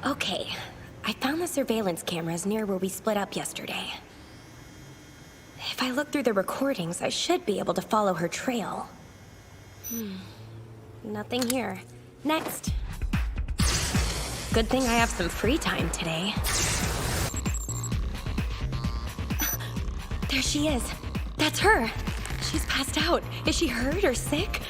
Okay, I found the surveillance cameras near where we split up yesterday. If I look through the recordings, I should be able to follow her trail. Nothing here. Next. Good thing I have some free time today. There she is. That's her. She's passed out. Is she hurt or sick?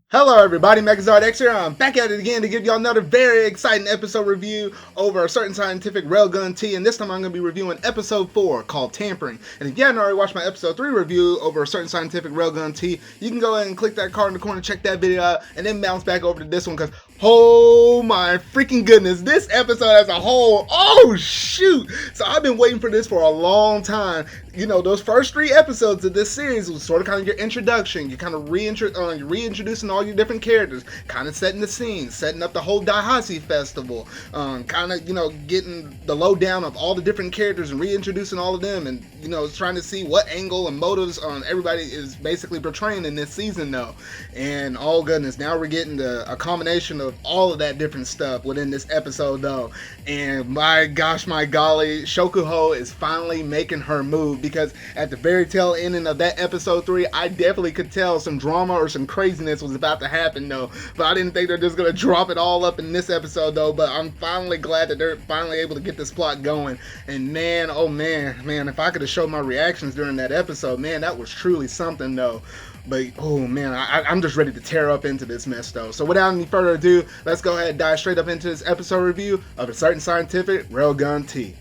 Hello everybody, Outtakes here. I'm back at it again to give y'all another very exciting episode review over a certain scientific railgun tea, and this time I'm going to be reviewing episode 4 called Tampering. And if you haven't already watched my episode 3 review over a certain scientific railgun tea, you can go ahead and click that card in the corner, check that video out, and then bounce back over to this one because oh my freaking goodness, this episode as a whole, oh shoot! So I've been waiting for this for a long time. You know, those first 3 episodes of this series was sort of kind of your introduction. You're kind of reintroducing all your different characters, kind of setting the scene, setting up the whole Daihatsu festival, kind of, you know, getting the lowdown of all the different characters and reintroducing all of them, and, you know, trying to see what angle and motives everybody is basically portraying in this season, though. And oh goodness, now we're getting a combination of all of that different stuff within this episode, though. And my gosh, my golly, Shokuho is finally making her move, because at the very tail ending of that episode 3, I definitely could tell some drama or some craziness was about to happen, though. But I didn't think they're just gonna drop it all up in this episode, though. But I'm finally glad that they're finally able to get this plot going. And man, oh man, if I could have showed my reactions during that episode, man, that was truly something, though. But oh man, I'm just ready to tear up into this mess, though. So without any further ado, let's go ahead and dive straight up into this episode review of a certain scientific railgun tea.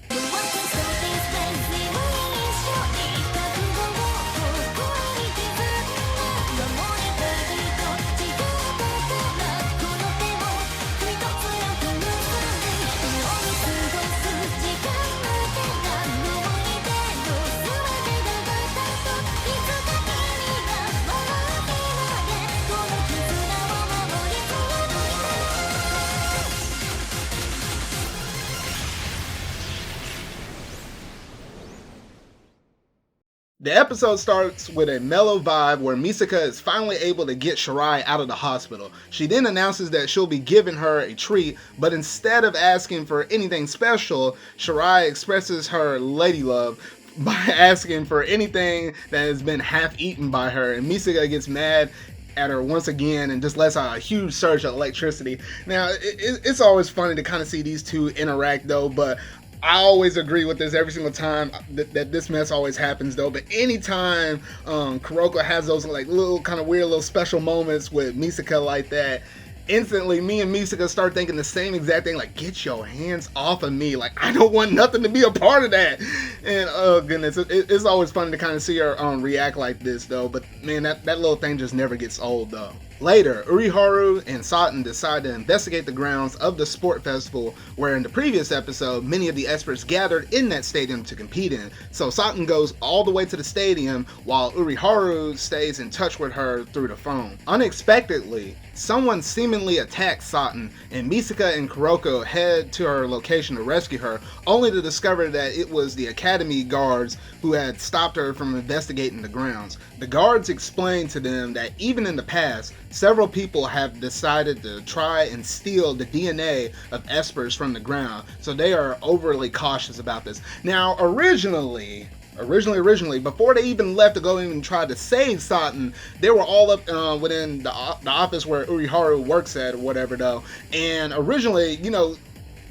The episode starts with a mellow vibe where Misaka is finally able to get Shirai out of the hospital. She then announces that she'll be giving her a treat, but instead of asking for anything special, Shirai expresses her lady love by asking for anything that has been half eaten by her, and Misaka gets mad at her once again and just lets out a huge surge of electricity. Now, it's always funny to kind of see these two interact, though, but I always agree with this every single time that this mess always happens, though. But anytime Kuroko has those like little kind of weird little special moments with Misaka like that, instantly me and Misaka start thinking the same exact thing, like, get your hands off of me, like I don't want nothing to be a part of that. And oh goodness, it's always funny to kind of see her react like this, though. But man, that little thing just never gets old, though. Later, Uriharu and Saten decide to investigate the grounds of the sport festival, where in the previous episode, many of the experts gathered in that stadium to compete in. So Saten goes all the way to the stadium, while Uriharu stays in touch with her through the phone. Unexpectedly, someone seemingly attacks Saten, and Misaka and Kuroko head to her location to rescue her, only to discover that it was the academy guards who had stopped her from investigating the grounds. The guards explained to them that even in the past, several people have decided to try and steal the DNA of espers from the ground, so they are overly cautious about this. Now, originally, before they even left to go even try to save Saten, they were all up within the office where Uriharu works at or whatever, though. And originally, you know,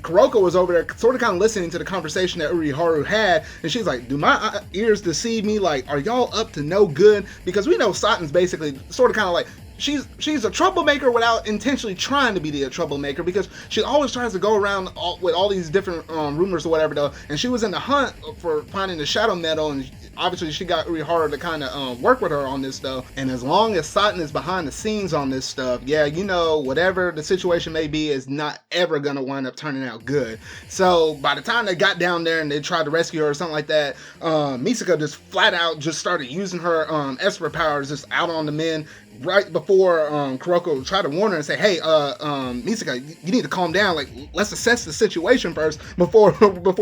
Kuroko was over there sort of kind of listening to the conversation that Uriharu had, and she's like, do my ears deceive me? Like, are y'all up to no good? Because we know Saten's basically sort of kind of like, she's a troublemaker without intentionally trying to be a troublemaker, because she always tries to go around with all these different rumors or whatever, though. And she was in the hunt for finding the shadow metal, and obviously she got Uriharu to kind of work with her on this, though. And as long as Saten is behind the scenes on this stuff, yeah, you know, whatever the situation may be is not ever gonna wind up turning out good. So by the time they got down there and they tried to rescue her or something like that, Misaka just flat out just started using her esper powers just out on the men, right before Kuroko tried to warn her and say, hey, Misaka, you need to calm down. Like, let's assess the situation first before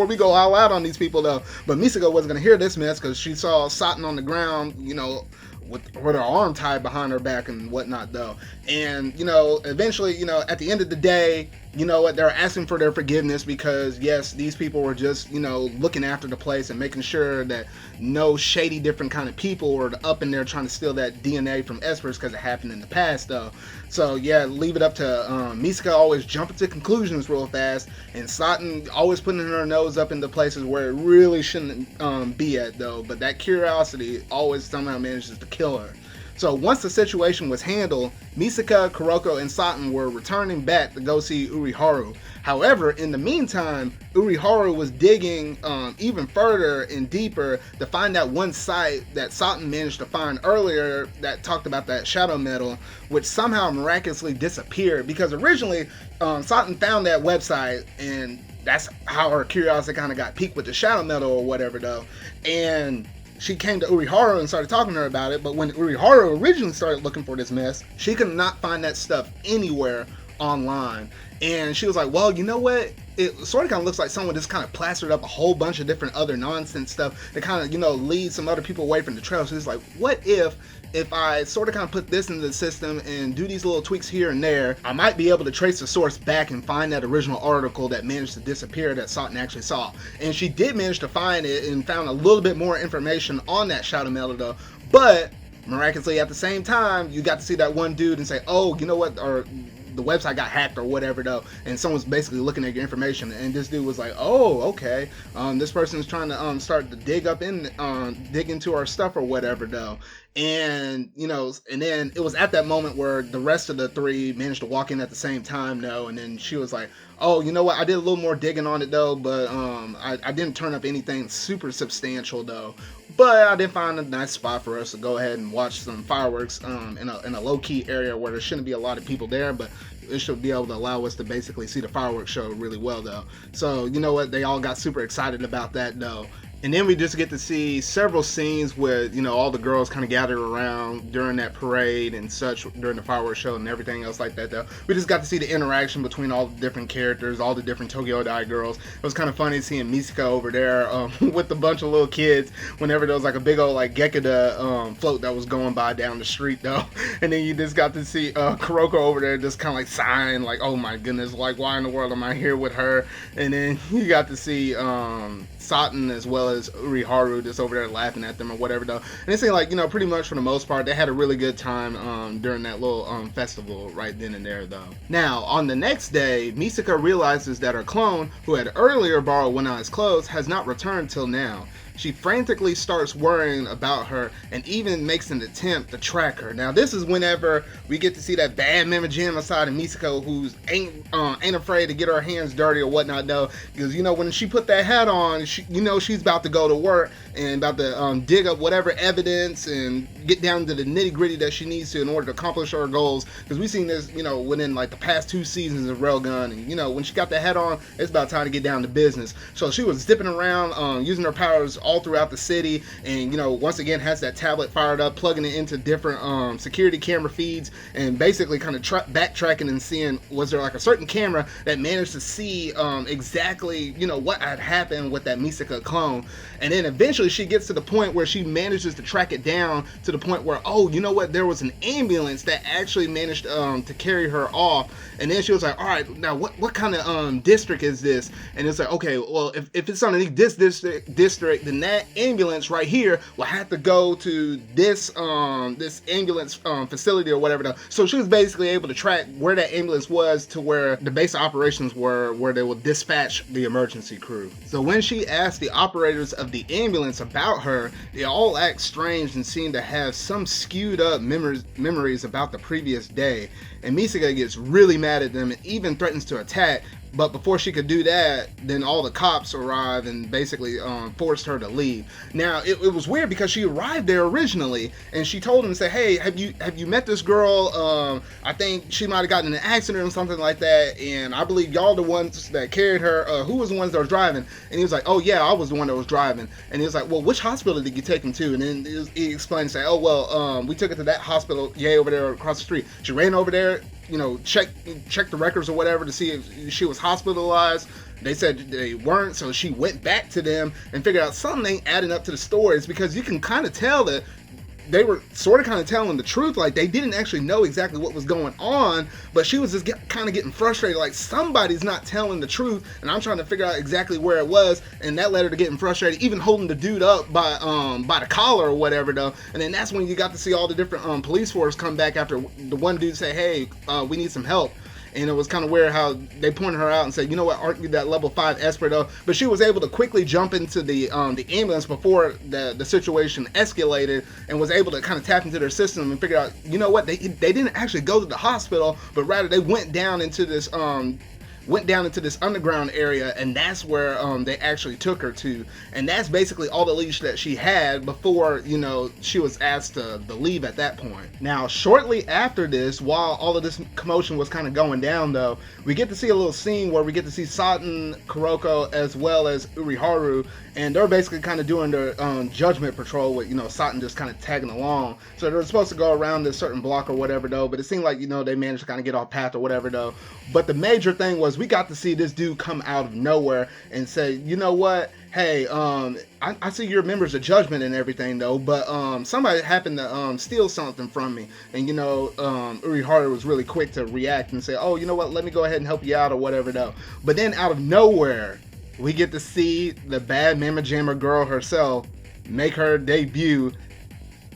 we go all out on these people, though. But Misaka wasn't going to hear this mess, because she saw Saten on the ground, you know, with her arm tied behind her back and whatnot though. And you know, eventually, you know, at the end of the day, you know what, they're asking for their forgiveness because yes, these people were just, you know, looking after the place and making sure that no shady different kind of people were up in there trying to steal that DNA from Espers, because it happened in the past though. So yeah, leave it up to Misaka always jumping to conclusions real fast, and Satan always putting her nose up into places where it really shouldn't be at though. But that curiosity always somehow manages to kill her. So once the situation was handled, Misaka, Kuroko, and Satan were returning back to go see Uriharu. However, in the meantime, Uriharu was digging even further and deeper to find that one site that Satan managed to find earlier that talked about that shadow metal, which somehow miraculously disappeared, because originally Satan found that website, and that's how her curiosity kind of got piqued with the shadow metal or whatever though. And she came to Uriharu and started talking to her about it, but when Uriharu originally started looking for this mess, she could not find that stuff anywhere online. And she was like, well, you know what? It sort of kind of looks like someone just kind of plastered up a whole bunch of different other nonsense stuff that kind of, you know, leads some other people away from the trail. So it's like, what if I sort of kind of put this into the system and do these little tweaks here and there, I might be able to trace the source back and find that original article that managed to disappear that Satan actually saw. And she did manage to find it and found a little bit more information on that shadow metal though. But miraculously at the same time, you got to see that one dude and say, oh, you know what, or the website got hacked or whatever though, and someone's basically looking at your information, and this dude was like, oh, okay, this person is trying to start to dig into our stuff or whatever though. And you know, and then it was at that moment where the rest of the three managed to walk in at the same time though, and then she was like, oh, you know what, I did a little more digging on it though, but I didn't turn up anything super substantial though, but I did find a nice spot for us to go ahead and watch some fireworks in a low-key area where there shouldn't be a lot of people there, but it should be able to allow us to basically see the fireworks show really well though. So you know what, they all got super excited about that though. And then we just get to see several scenes with, you know, all the girls kind of gathered around during that parade and such, during the fireworks show and everything else like that though. We just got to see the interaction between all the different characters, all the different Tokyo Dai girls. It was kind of funny seeing Misaka over there with a bunch of little kids whenever there was like a big old like Gekida float that was going by down the street though. And then you just got to see Kuroko over there just kind of like sighing like, oh my goodness, like why in the world am I here with her? And then you got to see Satan as well as Uriharu just over there laughing at them or whatever though. And it seemed like, you know, pretty much for the most part they had a really good time during that little festival right then and there though. Now on the next day, Misaka realizes that her clone, who had earlier borrowed one of his clothes, has not returned till now. She frantically starts worrying about her and even makes an attempt to track her. Now this is whenever we get to see that bad Mama Jim aside of Misaka, who's ain't afraid to get her hands dirty or whatnot though, because you know when she put that hat on, you know she's about to go to work and about to dig up whatever evidence and get down to the nitty gritty that she needs to in order to accomplish her goals. Because we've seen this, you know, within like the past 2 seasons of Railgun, and you know when she got that hat on, it's about time to get down to business. So she was zipping around using her powers all throughout the city, and you know once again has that tablet fired up, plugging it into different security camera feeds, and basically kind of backtracking and seeing was there like a certain camera that managed to see exactly, you know, what had happened with that Misaka clone. And then eventually she gets to the point where she manages to track it down to the point where, oh, you know what, there was an ambulance that actually managed to carry her off. And then she was like, all right, now what kind of district is this? And it's like, okay, well if it's underneath this district, then that ambulance right here will have to go to this this ambulance facility or whatever though. So she was basically able to track where that ambulance was to where the base of operations were, where they will dispatch the emergency crew. So when she asked the operators of the ambulance about her, they all act strange and seem to have some skewed up memories about the previous day. And Misaka gets really mad at them and even threatens to attack. But before she could do that, then all the cops arrived and basically forced her to leave. Now it was weird because she arrived there originally, and she told them, say, hey, have you met this girl? I think she might have gotten in an accident or something like that, and I believe y'all the ones that carried her. Who was the ones that was driving? And he was like, oh yeah, I was the one that was driving. And he was like, well, which hospital did you take him to? And then he explained, say, oh well, we took her to that hospital, over there across the street. She ran over there, you know, check the records or whatever to see if she was hospitalized. They said they weren't, so she went back to them and figured out something ain't adding up to the stories, because you can kind of tell that they were sort of kind of telling the truth. Like, they didn't actually know exactly what was going on, but she was just kind of getting frustrated. Like, somebody's not telling the truth, and I'm trying to figure out exactly where it was, and that led her to getting frustrated, even holding the dude up by the collar or whatever, though. And then that's when you got to see all the different police force come back after the one dude say, hey, we need some help. And it was kind of weird how they pointed her out and said, you know what, aren't you that level 5 esper though? But she was able to quickly jump into the ambulance before the situation escalated, and was able to kind of tap into their system and figure out, you know what, they didn't actually go to the hospital, but rather they went down into this underground area, and that's where they actually took her to. And that's basically all the leash that she had before, you know, she was asked to leave at that point. Now, shortly after this, while all of this commotion was kind of going down though, we get to see a little scene where we get to see Satin, Kuroko, as well as Uriharu, and they're basically kind of doing their judgment patrol with, you know, Satin just kind of tagging along. So they're supposed to go around this certain block or whatever though, but it seemed like, you know, they managed to kind of get off path or whatever though. But the major thing was we got to see this dude come out of nowhere and say, you know what, hey, I see you're members of Judgment and everything though, but somebody happened to steal something from me. And, you know, Uriharu was really quick to react and say, oh, you know what, let me go ahead and help you out or whatever though. But then out of nowhere, we get to see the bad Mama Jammer girl herself make her debut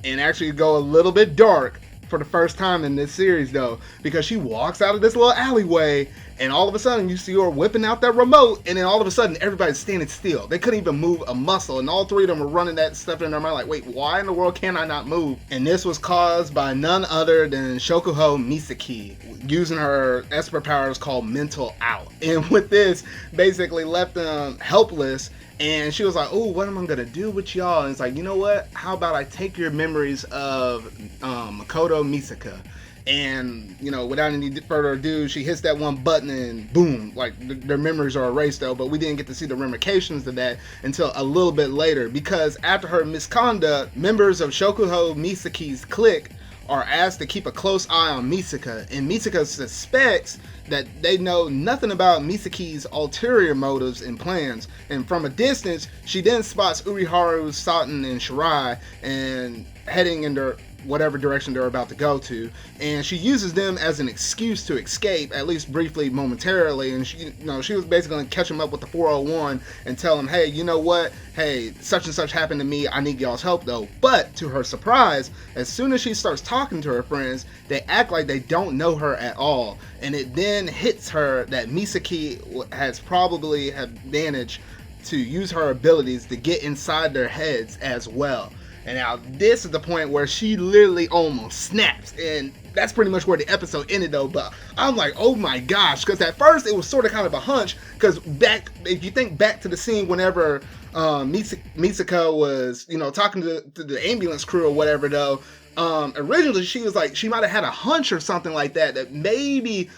and actually go a little bit dark for the first time in this series though, because she walks out of this little alleyway, and all of a sudden you see her whipping out that remote, and then all of a sudden everybody's standing still. They couldn't even move a muscle, and all three of them were running that stuff in their mind like, wait, why in the world can I not move? And this was caused by none other than Shokuho Misaki using her esper powers called Mental Out, and with this basically left them helpless. And she was like, oh, what am I going to do with y'all? And it's like, you know what? How about I take your memories of Makoto Misaka? And, you know, without any further ado, she hits that one button and boom, like their memories are erased though. But we didn't get to see the ramifications of that until a little bit later, because after her misconduct, members of Shokuho Misaki's clique are asked to keep a close eye on Misaka, and Misaka suspects that they know nothing about Misaki's ulterior motives and plans. And from a distance, she then spots Uriharu, Satin, and Shirai, and heading in their whatever direction they're about to go to, and she uses them as an excuse to escape, at least briefly, momentarily. And she, you know, she was basically gonna catch them up with the 401 and tell them, hey, you know what, hey, such and such happened to me, I need y'all's help though. But to her surprise, as soon as she starts talking to her friends, they act like they don't know her at all, and it then hits her that Misaki has probably have managed to use her abilities to get inside their heads as well. And now this is the point where she literally almost snaps, and that's pretty much where the episode ended though. But I'm like, oh my gosh, because at first it was sort of kind of a hunch, because back, if you think back to the scene whenever Misaka was, you know, talking to the ambulance crew or whatever though, originally she was like, she might have had a hunch or something like that, that maybe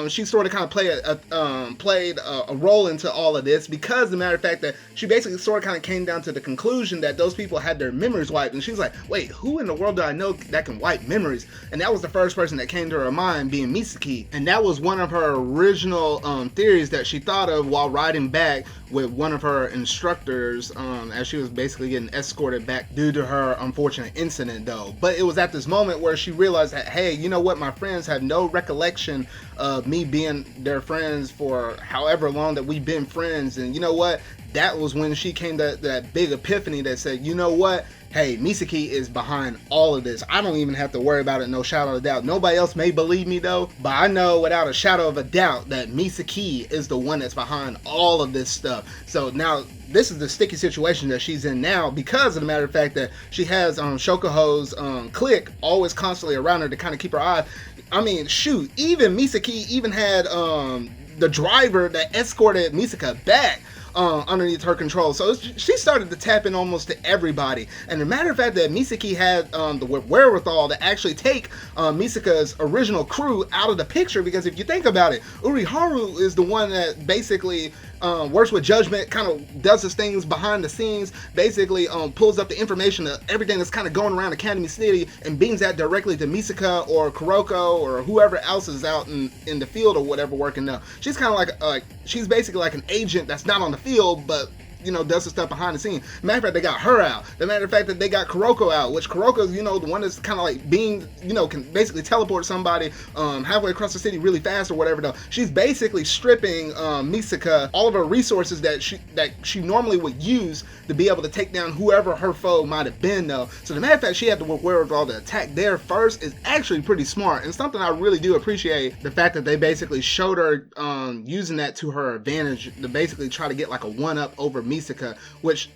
she sort of kind of played a role into all of this, because the matter of fact that she basically sort of kind of came down to the conclusion that those people had their memories wiped, and she was like, wait, who in the world do I know that can wipe memories? And that was the first person that came to her mind, being Misaki. And that was one of her original theories that she thought of while riding back with one of her instructors, as she was basically getting escorted back due to her unfortunate incident though. But it was at this moment where she realized that, hey, you know what, my friends have no recollection of me being their friends for however long that we've been friends. And you know what, that was when she came to that big epiphany that said, you know what, hey, Misaki is behind all of this. I don't even have to worry about it, no shadow of a doubt. Nobody else may believe me though, but I know without a shadow of a doubt that Misaki is the one that's behind all of this stuff. So now this is the sticky situation that she's in now, because of the matter of fact that she has Shokuho's clique always constantly around her to kind of keep her eye. I mean, shoot, even Misaki even had the driver that escorted Misaka back underneath her control. So she started to tap in almost to everybody. And the matter of fact that Misaki had the wherewithal to actually take Misaka's original crew out of the picture, because if you think about it, Uriharu is the one that basically works with Judgment, kind of does his things behind the scenes, basically pulls up the information of everything that's kind of going around Academy City and beams that directly to Misaka or Kuroko or whoever else is out in the field or whatever working now. She's kind of like she's basically like an agent that's not on the field, but does the stuff behind the scenes. Matter of fact, they got her out. The matter of fact that they got Kuroko out, which Kuroko's, the one that's kind of like being, can basically teleport somebody halfway across the city really fast or whatever though. She's basically stripping Misaka all of her resources that she normally would use to be able to take down whoever her foe might have been though. So the matter of fact she had to work with all the attack there first is actually pretty smart, and something I really do appreciate, the fact that they basically showed her using that to her advantage to basically try to get like a one-up over Misaka, which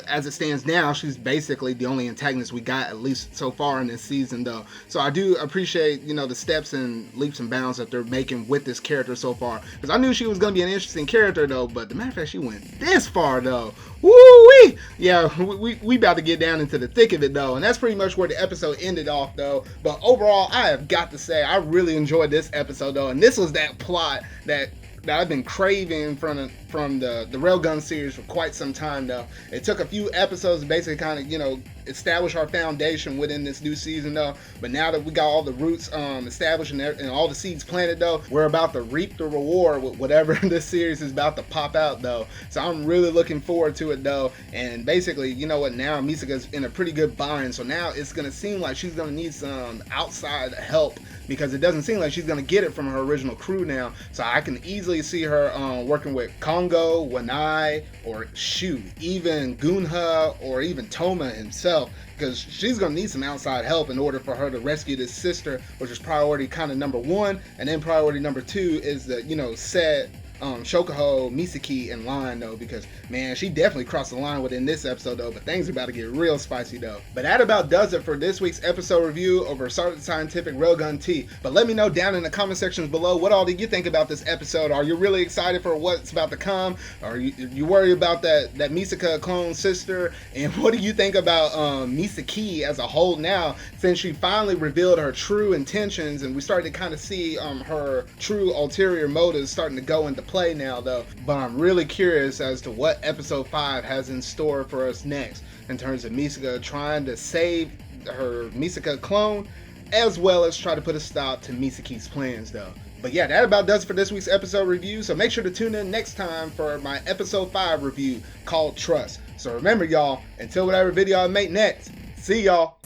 as it stands now, she's basically the only antagonist we got, at least so far in this season though. So I do appreciate the steps and leaps and bounds that they're making with this character so far, because I knew she was going to be an interesting character though, but the matter of fact she went this far though. Woo-wee! Yeah, we about to get down into the thick of it though, and that's pretty much where the episode ended off though. But overall, I have got to say I really enjoyed this episode though, and this was that plot that I've been craving from the Railgun series for quite some time though. It took a few episodes to basically kind of, establish our foundation within this new season though. But now that we got all the roots established and all the seeds planted though, we're about to reap the reward with whatever this series is about to pop out though. So I'm really looking forward to it though. And basically, now Misaka's in a pretty good bind. So now it's going to seem like she's going to need some outside help, because it doesn't seem like she's going to get it from her original crew now. So I can easily see her working with Kongo, Wanai, or shoot, even Gunha, or even Toma himself, because she's going to need some outside help in order for her to rescue this sister, which is priority kind of number one. And then priority number two is the, set Shokuho, Misaki in line though, because man, she definitely crossed the line within this episode though, but things are about to get real spicy though. But that about does it for this week's episode review over Scientific Railgun T. But let me know down in the comment sections below, what all did you think about this episode? Are you really excited for what's about to come? Are you worried about that Misaka clone sister? And what do you think about Misaki as a whole now, since she finally revealed her true intentions and we started to kind of see her true ulterior motives starting to go into play now though? But I'm really curious as to what episode 5 has in store for us next, in terms of Misaka trying to save her Misaka clone, as well as try to put a stop to Misaki's plans though. But yeah, that about does it for this week's episode review, so make sure to tune in next time for my episode 5 review called Trust. So remember y'all, until whatever video I make next, see y'all.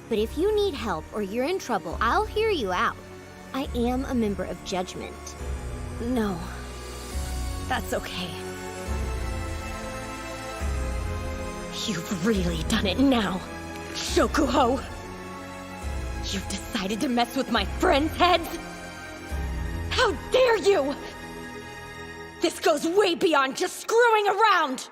But if you need help or you're in trouble, I'll hear you out. I am a member of Judgment. No, that's okay. You've really done it now, Shokuho. You've decided to mess with my friends' heads? How dare you! This goes way beyond just screwing around!